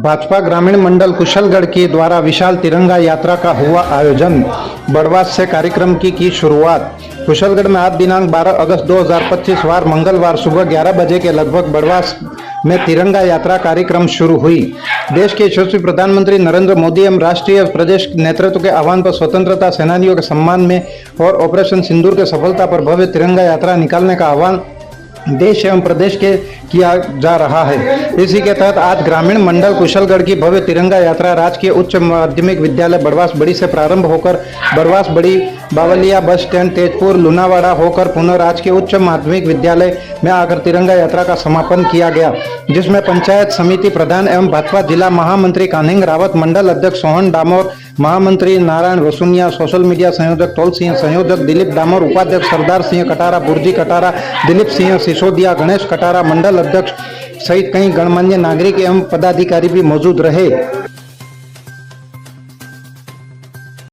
भाजपा ग्रामीण मंडल कुशलगढ़ के द्वारा विशाल तिरंगा यात्रा का हुआ आयोजन। बड़वास से कार्यक्रम की शुरुआत। कुशलगढ़ में आज दिनांक 12 अगस्त 2025 वार मंगलवार सुबह 11 बजे के लगभग बड़वास में तिरंगा यात्रा कार्यक्रम शुरू हुई। देश के यशस्वी प्रधानमंत्री नरेंद्र मोदी एवं राष्ट्रीय प्रदेश नेतृत्व के आह्वान पर स्वतंत्रता सेनानियों के सम्मान में और ऑपरेशन सिंदूर के सफलता पर भव्य तिरंगा यात्रा निकालने का आह्वान देश एवं प्रदेश के किया जा रहा है। इसी के तहत आज ग्रामीण मंडल कुशलगढ़ की भव्य तिरंगा यात्रा राजकीय उच्च माध्यमिक विद्यालय बड़वास बड़ी से प्रारंभ होकर बड़वास बड़ी, बावलिया बस स्टैंड, तेजपुर, लुनावाड़ा होकर पुनः राजकीय उच्च माध्यमिक विद्यालय में आकर तिरंगा यात्रा का समापन किया गया, जिसमें पंचायत समिति प्रधान एवं भाजपा जिला महामंत्री कान्हिंग रावत, मंडल अध्यक्ष सोहन डामोर, महामंत्री नारायण वसुनिया, सोशल मीडिया संयोजक तोल सिंह, संयोजक दिलीप डामोर, उपाध्यक्ष सरदार सिंह कटारा, बुर्जी कटारा, दिलीप सिंह सिसोदिया, गणेश कटारा, मंडल अध्यक्ष सहित कई गणमान्य नागरिक एवं पदाधिकारी भी मौजूद रहे।